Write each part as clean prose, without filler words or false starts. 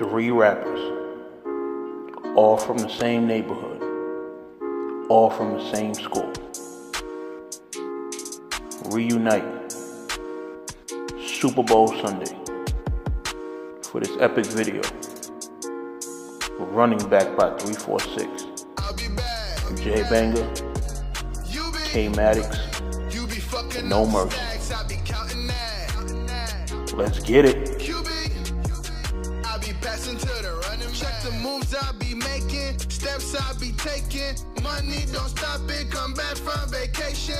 Three rappers, all from the same neighborhood, all from the same school, reunite Super Bowl Sunday for this epic video. Running back by 346. J Banger, K Maddox, and No Mercy. Let's get it. Check the moves I be making, steps I be taking. Money don't stop it, come back from vacation.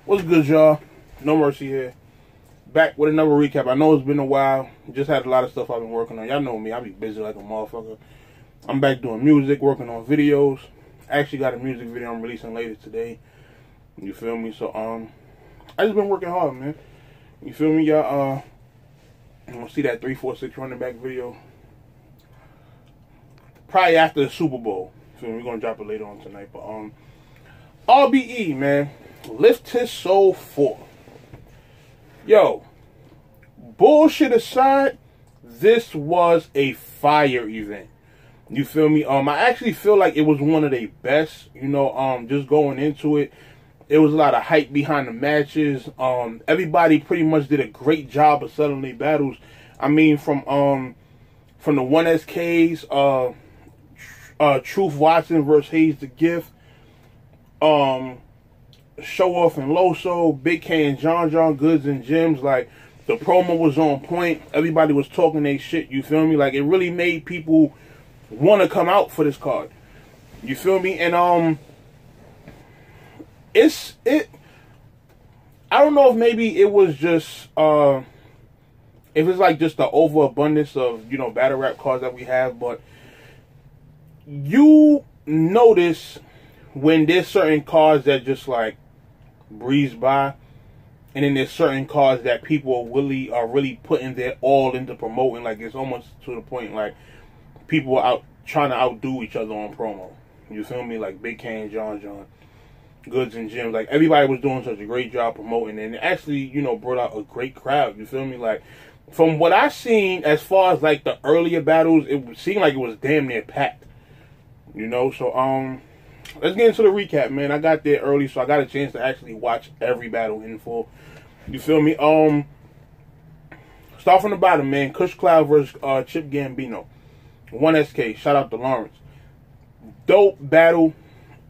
What's good, y'all? No Mercy here. Back with another recap. I know it's been a while. Just had a lot of stuff I've been working on. Y'all know me. I be busy like a motherfucker. I'm back doing music, working on videos. Actually got a music video I'm releasing later today. You feel me? So, I just been working hard, man. You feel me, y'all? You gonna see that 346 running back video probably after the Super Bowl. So we're gonna drop it later on tonight. But RBE, man. Lift his soul forth. Yo, bullshit aside, this was a fire event. You feel me? I actually feel like it was one of the best. You know, just going into it, it was a lot of hype behind the matches. Everybody pretty much did a great job of selling their battles. I mean, from the 1SKs, Truth Watson versus Hayes the Gift, Show Off and Loso, Big K and John, Goods and Gems. Like, the promo was on point. Everybody was talking their shit. You feel me? Like, it really made people want to come out for this card. You feel me? And I don't know if maybe it was just if it's like just the overabundance of, you know, battle rap cards that we have, but you notice when there's certain cards that just like breeze by, and then there's certain cards that people are really putting their all into promoting. Like, it's almost to the point like people are out trying to outdo each other on promo. You feel me? Like Big K and John, Goods and Gems. Like, everybody was doing such a great job promoting, and it actually, you know, brought out a great crowd. You feel me? Like, from what I've seen as far as like the earlier battles, it seemed like it was damn near packed. You know, so let's get into the recap, man. I got there early, so I got a chance to actually watch every battle in full. You feel me? Start from the bottom, man. Kush Cloud versus Chip Gambino. 1SK. Shout out to Lawrence. Dope battle.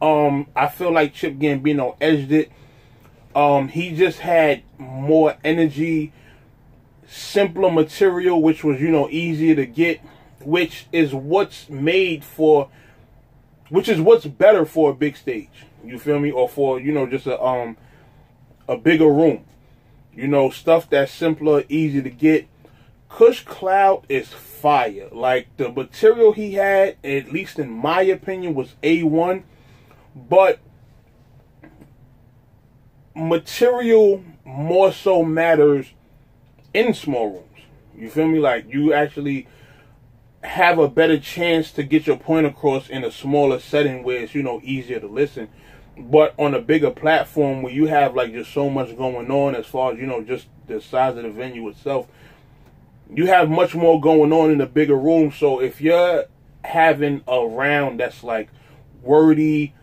I feel like Chip Gambino edged it. He just had more energy, simpler material, which was, you know, easier to get, which is what's better for a big stage. You feel me? Or for, you know, just a bigger room. You know, stuff that's simpler, easy to get. Kush Cloud is fire. Like, the material he had, at least in my opinion, was A1. But material more so matters in small rooms. You feel me? Like, you actually have a better chance to get your point across in a smaller setting where it's, you know, easier to listen. But on a bigger platform where you have like just so much going on as far as, you know, just the size of the venue itself, you have much more going on in a bigger room. So if you're having a round that's like wordy,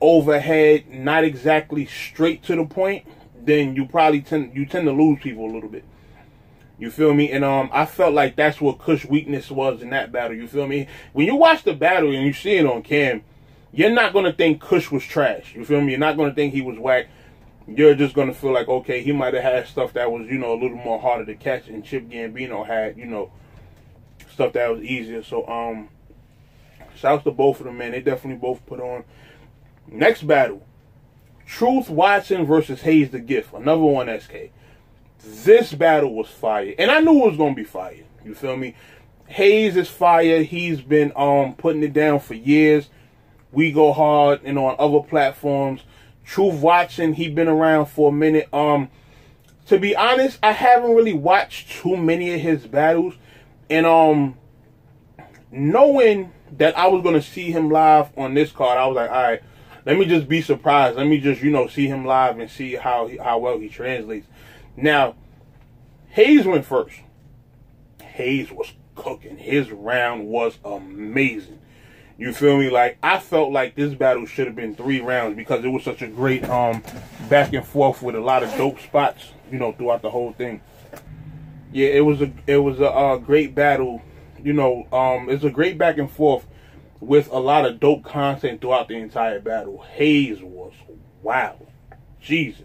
overhead, not exactly straight to the point, then you probably tend to lose people a little bit. You feel me? And I felt like that's what Kush's weakness was in that battle. You feel me? When you watch the battle and you see it on cam, you're not going to think Kush was trash. You feel me? You're not going to think he was whack. You're just going to feel like, okay, he might have had stuff that was, you know, a little more harder to catch, and Chip Gambino had, you know, stuff that was easier. So, shouts to both of them, man. They definitely both put on. Next battle, Truth Watson versus Hayes the Gift. Another 1SK. This battle was fire. And I knew it was going to be fire. You feel me? Hayes is fire. He's been putting it down for years. We Go Hard and on other platforms. Truth Watching, he been around for a minute. To be honest, I haven't really watched too many of his battles. And knowing that I was going to see him live on this card, I was like, all right, let me just be surprised. Let me just, see him live and see how well he translates. Now, Hayes went first. Hayes was cooking. His round was amazing. You feel me? Like, I felt like this battle should have been 3 rounds because it was such a great back and forth with a lot of dope spots, throughout the whole thing. Yeah, it was a great battle. It's a great back and forth with a lot of dope content throughout the entire battle. Hayes was wow. Jesus.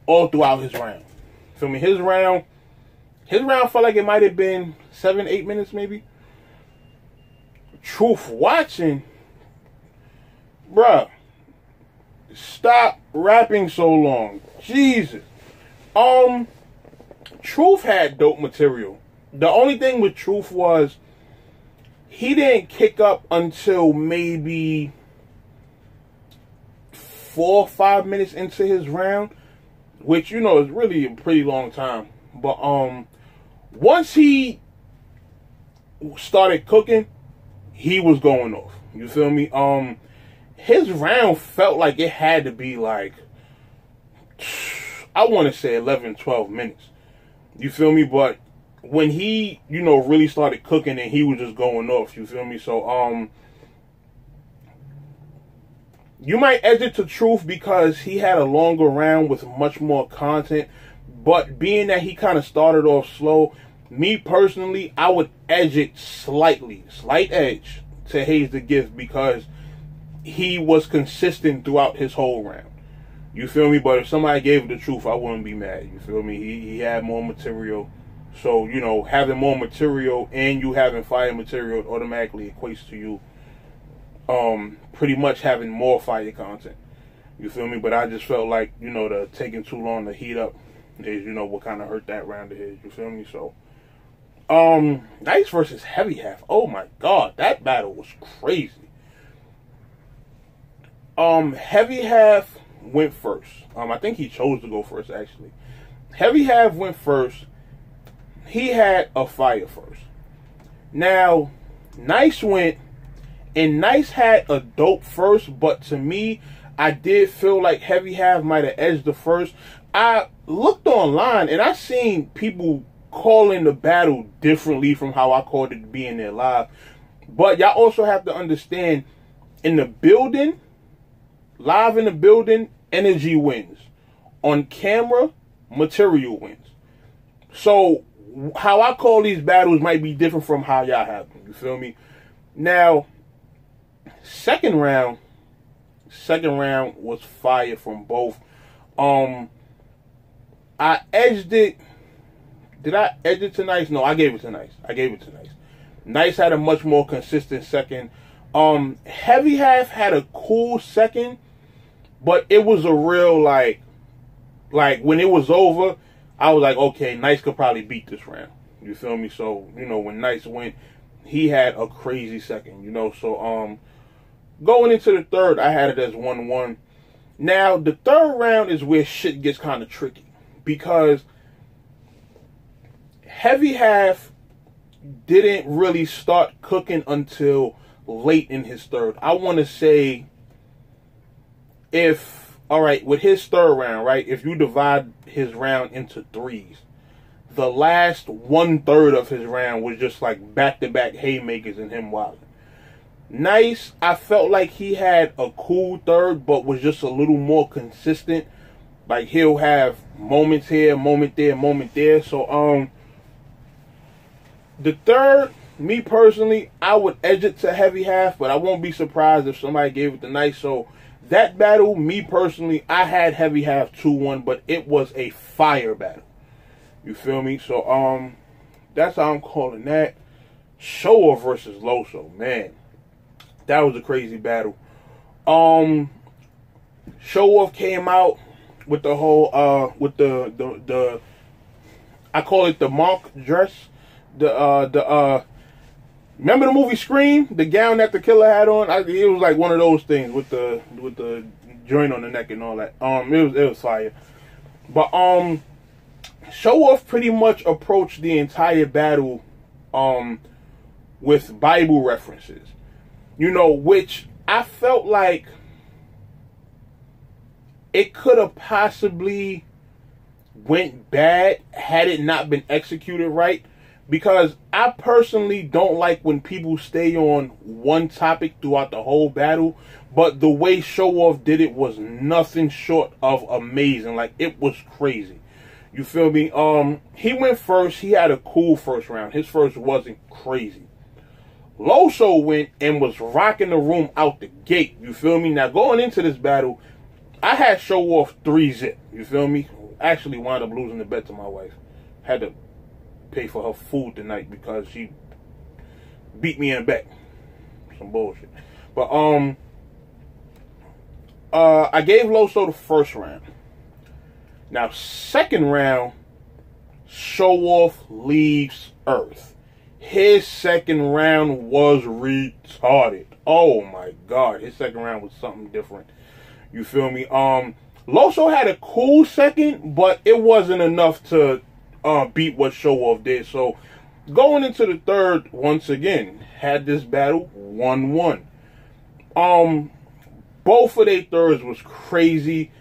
All throughout his round. Feel me? His round felt like it might have been 7-8 minutes maybe. Truth Watching, bruh, stop rapping so long. Jesus. Truth had dope material. The only thing with Truth was he didn't kick up until maybe 4 or 5 minutes into his round, which is really a pretty long time. But once he started cooking, he was going off. You feel me? His round felt like it had to be like, I want to say 11, 12 minutes. You feel me? But when he, really started cooking and he was just going off, you feel me? So, you might edge it to Truth because he had a longer round with much more content. But being that he kind of started off slow, me personally, I would edge it slight edge to Hayes the Gift because he was consistent throughout his whole round. You feel me? But if somebody gave it the Truth, I wouldn't be mad. You feel me? He had more material. So, having more material and you having fire material automatically equates to you pretty much having more fire content. You feel me? But I just felt like, the taking too long to heat up is, what kind of hurt that round of his. You feel me? So, Nice versus Heavy Half. Oh my God, that battle was crazy. Heavy Half went first. I think he chose to go first, actually. Heavy Half went first. He had a fire first. Now, Nice went, and Nice had a dope first, but to me, I did feel like Heavy Half might have edged the first. I looked online, and I seen people calling the battle differently from how I called it being there live. But y'all also have to understand, in the building, live in the building, energy wins. On camera, material wins. So, how I call these battles might be different from how y'all have them. You feel me? Now, second round was fire from both. I edged it. Did I edge it to Nice? No, I gave it to Nice. Nice had a much more consistent second. Heavy Half had a cool second, but it was a real like when it was over, I was like, okay, Nice could probably beat this round. You feel me? So, when Nice went, he had a crazy second, So, going into the third, I had it as 1-1. Now, the third round is where shit gets kind of tricky because Heavy Half didn't really start cooking until late in his third. I want to say with his third round, right, if you divide his round into threes, the last 1/3 of his round was just like back-to-back haymakers and him wilding. Nice, I felt like he had a cool third, but was just a little more consistent. Like, he'll have moments here, moment there, moment there. So, the third, me personally, I would edge it to Heavy Half, but I won't be surprised if somebody gave it to Nice. So, that battle, me personally, I had Heavy Half 2-1, but it was a fire battle. You feel me? So, that's how I'm calling that. Show Off versus Loso, man. That was a crazy battle. Show Off came out with the whole, with the I call it the monk dress. Remember the movie Scream? The gown that the killer had on? It was like one of those things with the joint on the neck and all that. It was fire. But Show Off pretty much approached the entire battle with Bible references. You know, which I felt like it could have possibly went bad had it not been executed right. Because I personally don't like when people stay on one topic throughout the whole battle. But the way Show Off did it was nothing short of amazing. Like, it was crazy. You feel me? He went first. He had a cool first round. His first wasn't crazy. Loso went and was rocking the room out the gate. You feel me? Now, going into this battle, I had Show Off 3-zip. You feel me? Actually wound up losing the bet to my wife. Had to pay for her food tonight because she beat me in the back. Some bullshit. But I gave Loso the first round. Now, second round, Show Off leaves Earth. His second round was retarded. Oh my God, his second round was something different. You feel me? Loso had a cool second, but it wasn't enough to beat what Show Off did. So going into the third, once again, had this battle 1-1. Both of their thirds was crazy.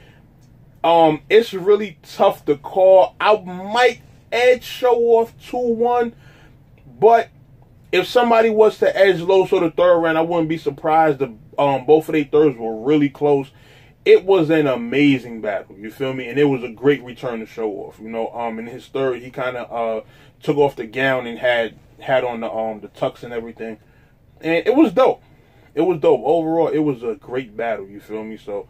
It's really tough to call. I might edge Show Off 2-1, but if somebody was to edge Loso the third round, I wouldn't be surprised. Both of their thirds were really close. It was an amazing battle, you feel me? And it was a great return to Show Off. You know, in his third, he kind of took off the gown and had on the tux and everything. And it was dope. It was dope. Overall, it was a great battle, you feel me? So,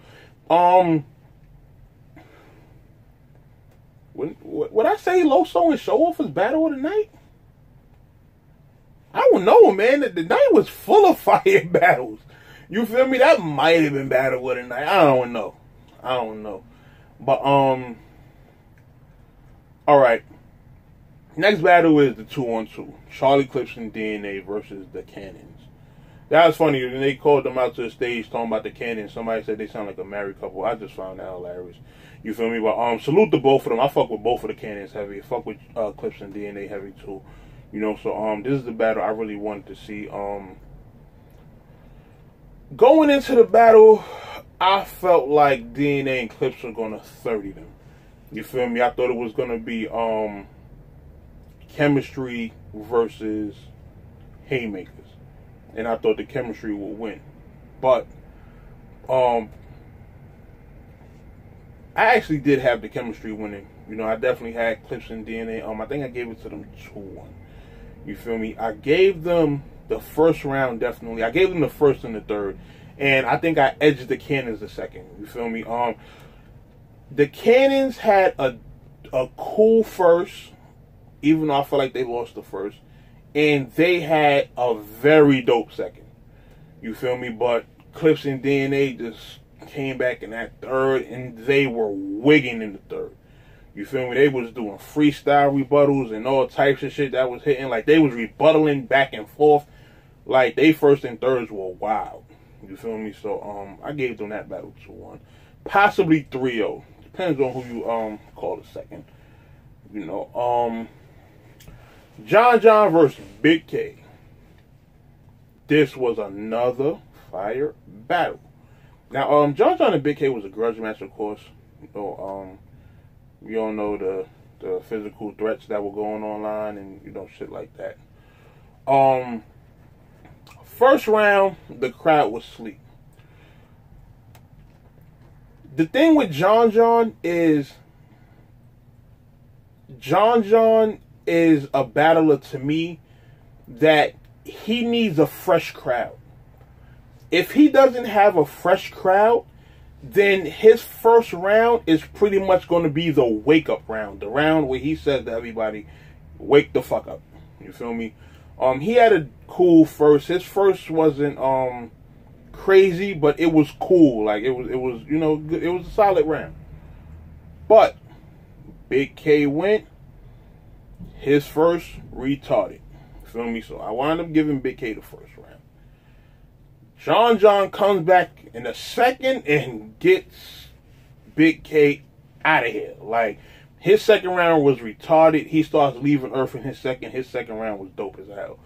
would I say Loso and Show Off was battle of the night? I don't know, man. The night was full of fire battles. You feel me? That might have been battle of the night. I don't know. But, alright. Next battle is the 2-on-2. Charlie Clips and DNA versus the Cannons. That was funny. When they called them out to the stage talking about the Cannons, somebody said they sound like a married couple. I just found that hilarious. You feel me? But, salute to both of them. I fuck with both of the Cannons heavy. I fuck with Clips and DNA heavy too. You know, so, this is the battle I really wanted to see. Going into the battle, I felt like DNA and Clips were going to 30 them. You feel me? I thought it was going to be chemistry versus haymakers. And I thought the chemistry would win. But I actually did have the chemistry winning. You know, I definitely had Clips and DNA. I think I gave it to them 2-1. You feel me? I gave them the first round, definitely. I gave them the first and the third. And I think I edged the Cannons the second. You feel me? The Cannons had a cool first, even though I feel like they lost the first. And they had a very dope second. You feel me? But Clips and DNA just came back in that third, and they were wigging in the third. You feel me? They was doing freestyle rebuttals and all types of shit that was hitting. Like, they was rebuttaling back and forth. Like, they first and thirds were wild. You feel me? So, I gave them that battle 2-1. Possibly 3-0. Depends on who you call the second. You know, John versus Big K. This was another fire battle. Now, John and Big K was a grudge match, of course. You know, we all know the physical threats that were going online and, you know, shit like that. First round, the crowd was asleep. The thing with John is a battler to me that he needs a fresh crowd. If he doesn't have a fresh crowd, then his first round is pretty much going to be the wake-up round. The round where he says to everybody, wake the fuck up. You feel me? He had a cool first. His first wasn't crazy, but it was cool. Like, it was you know, it was a solid round. But Big K went. His first, retarded. feel me? So I wound up giving Big K the first round. John comes back in the second and gets Big K out of here. Like, his second round was retarded. He starts leaving Earth in his second. His second round was dope as hell.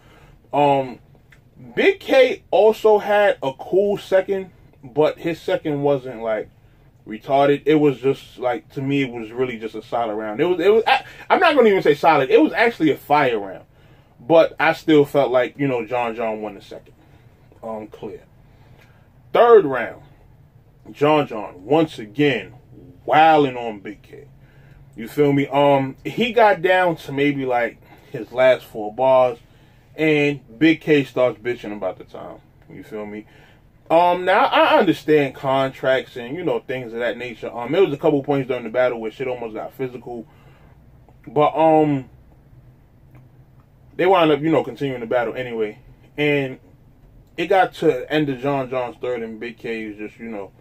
Big K also had a cool second, but his second wasn't like retarded. It was just like, to me, it was really just a solid round. It was. I'm not gonna even say solid. It was actually a fire round, but I still felt like, you know, John won the second. Clear. Third round, John once again wilding on Big K. You feel me? He got down to maybe like his last 4 bars, and Big K starts bitching about the time. You feel me? Now I understand contracts and, you know, things of that nature. There was a couple points during the battle where shit almost got physical, but they wound up, you know, continuing the battle anyway, and it got to the end of John's third, and Big K was just, you know,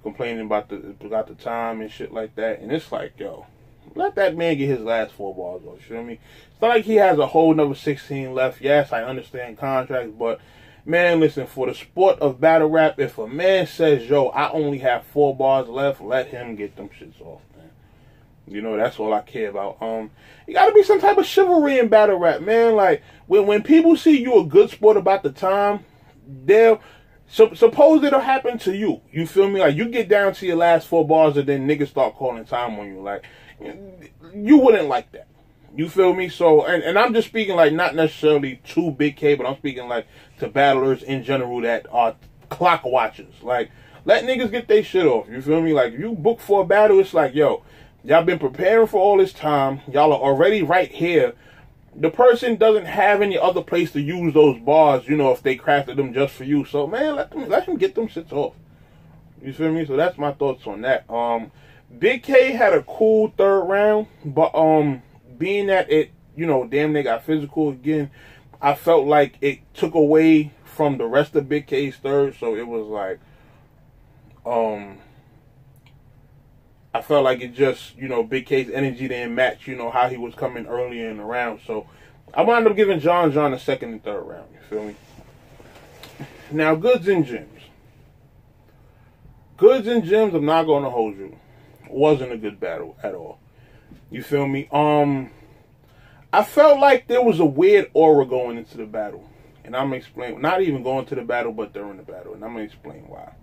complaining about the time and shit like that, and it's like, yo, let that man get his last 4 bars off. You feel me? It's not like he has a whole another 16 left. Yes, I understand contracts, but man, listen, for the sport of battle rap, if a man says, yo, I only have 4 bars left, let him get them shits off, man. You know, that's all I care about. You gotta be some type of chivalry in battle rap, man. Like, when people see you a good sport about the time, they'll suppose it'll happen to you. You feel me? Like, you get down to your last 4 bars and then niggas start calling time on you. Like, you wouldn't like that. You feel me? So, and I'm just speaking like not necessarily to Big K, but I'm speaking like to battlers in general that are clock watchers. Like, let niggas get their shit off. You feel me? Like, if you book for a battle, it's like, yo, y'all been preparing for all this time. Y'all are already right here. The person doesn't have any other place to use those bars, you know, if they crafted them just for you. So, man, let him get them shits off. You feel me? So that's my thoughts on that. Big K had a cool third round, but being that it, you know, damn, they got physical again, I felt like it took away from the rest of Big K's third. So it was like, I felt like it just, you know, Big K's energy didn't match, you know, how he was coming earlier in the round. So I wound up giving John the second and third round. You feel me? Now, Goods and Gems. Goods and Gems, I'm not going to hold you, wasn't a good battle at all. You feel me? I felt like there was a weird aura going into the battle. And I'm going to explain, not even going to the battle, but during the battle. And I'm going to explain why.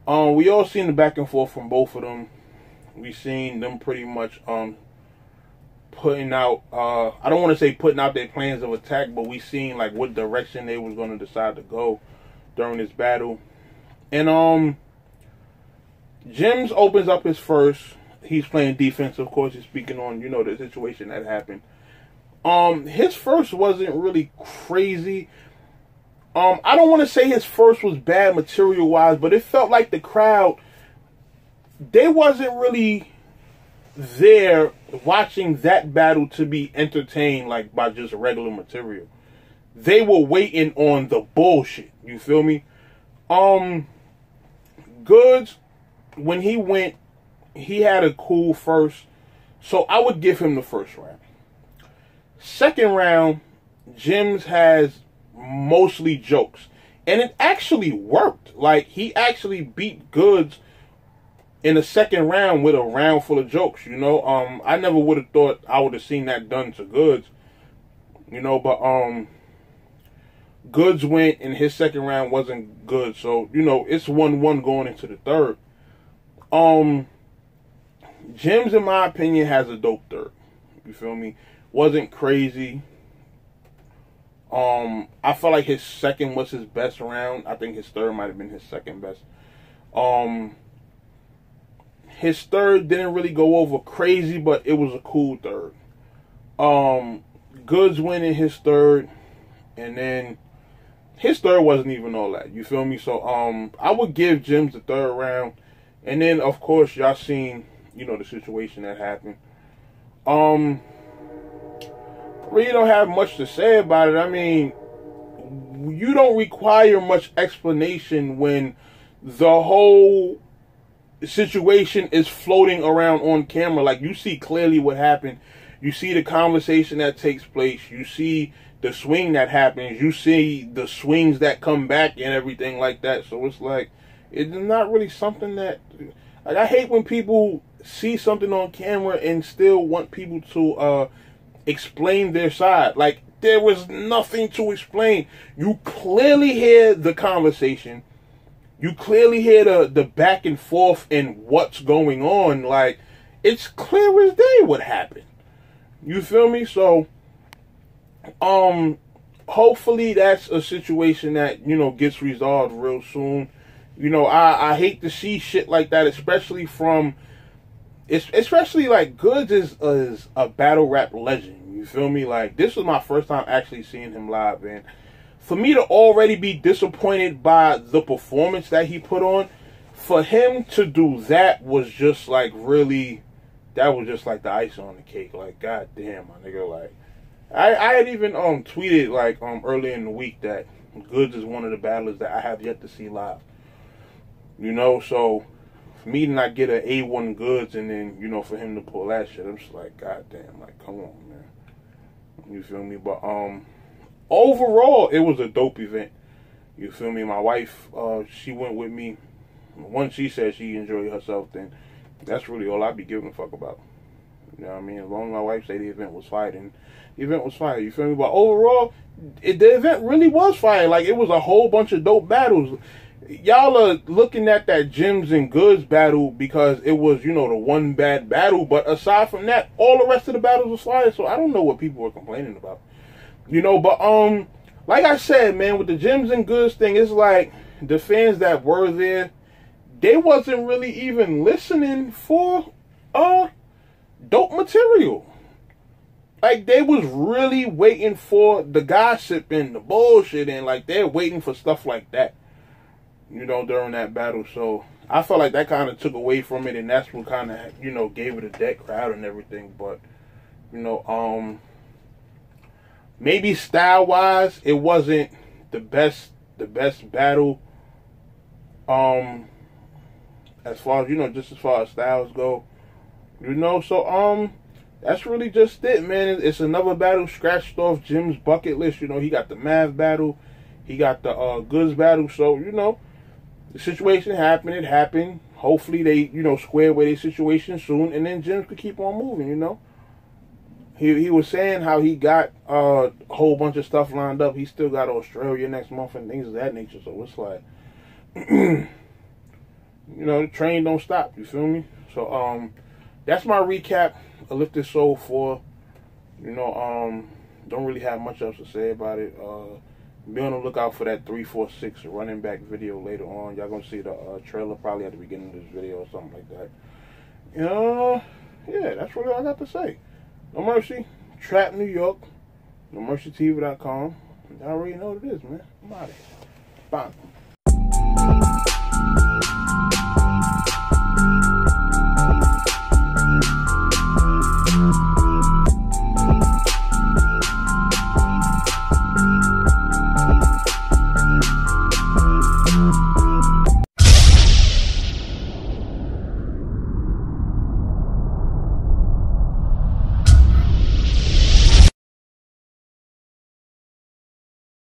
We all seen the back and forth from both of them. We seen them pretty much putting out, I don't want to say putting out their plans of attack, but we seen like what direction they was going to decide to go during this battle. And Gems opens up his first. He's playing defense, of course. He's speaking on, you know, the situation that happened. His first wasn't really crazy. I don't want to say his first was bad material-wise, but it felt like the crowd, they wasn't really there watching that battle to be entertained like by just regular material. They were waiting on the bullshit. You feel me? Goods, when he went, he had a cool first, so I would give him the first round. Second round, Gems has mostly jokes, and it actually worked. Like, he actually beat Goods in the second round with a round full of jokes, you know. I never would have thought I would have seen that done to Goods, you know, but Goods went, and his second round wasn't good, so, you know, it's 1-1 going into the third. Gems, in my opinion, has a dope third. You feel me? Wasn't crazy. I felt like his second was his best round. I think his third might have been his second best. His third didn't really go over crazy, but it was a cool third. Goods winning his third, and then his third wasn't even all that. You feel me? So I would give Gems the third round, and then of course y'all seen, you know, the situation that happened. Really don't have much to say about it. I mean, you don't require much explanation when the whole situation is floating around on camera. Like, you see clearly what happened. You see the conversation that takes place. You see the swing that happens. You see the swings that come back and everything like that. So it's like, it's not really something that, like, I hate when people see something on camera and still want people to explain their side. Like, there was nothing to explain. You clearly hear the conversation. You clearly hear the back and forth and what's going on. Like, it's clear as day what happened. You feel me? So, hopefully that's a situation that, you know, gets resolved real soon. You know, I hate to see shit like that, especially like Goods is a battle rap legend. You feel me? Like, this was my first time actually seeing him live, man. For me to already be disappointed by the performance that he put on, for him to do that was just like really, that was just like the icing on the cake. Like, god damn, my nigga. Like, I had even tweeted like earlier in the week that Goods is one of the battlers that I have yet to see live. You know, so for me to not get an A1 Goods and then, you know, for him to pull that shit, I'm just like, god damn, like, come on, man. You feel me? But overall, it was a dope event. You feel me? My wife, she went with me. Once she said she enjoyed herself, then that's really all I'd be giving a fuck about. You know what I mean? As long as my wife said the event was fire, then the event was fire. You feel me? But overall, the event really was fire. Like, it was a whole bunch of dope battles. Y'all are looking at that Gems and Goods battle because it was, you know, the one bad battle. But aside from that, all the rest of the battles was fire. So I don't know what people were complaining about. You know, but like I said, man, with the Gems and Goods thing, it's like the fans that were there, they wasn't really even listening for dope material. Like, they was really waiting for the gossip and the bullshit, and like they're waiting for stuff like that, you know, during that battle. So I felt like that kind of took away from it, and that's what kind of, you know, gave it a dead crowd and everything. But, you know, maybe style wise, it wasn't the best battle. As far as, you know, just as far as styles go, you know. So that's really just it, man. It's another battle scratched off Jim's bucket list. You know, he got the Mav battle, he got the Goods battle. So, you know, the situation happened. It happened. Hopefully they, you know, square away their situation soon, and then Jim could keep on moving. You know, he was saying how he got a whole bunch of stuff lined up. He still got Australia next month and things of that nature. So it's like, you know, the train don't stop. You feel me? So that's my recap of Lift This Soul 4. You know, don't really have much else to say about it. Be on the lookout for that 346 running back video later on. Y'all gonna see the trailer probably at the beginning of this video or something like that. You know, yeah, that's really all I got to say. No Mercy, Trap New York, NoMercyTV.com. Y'all already know what it is, man. I'm out of here. Bye.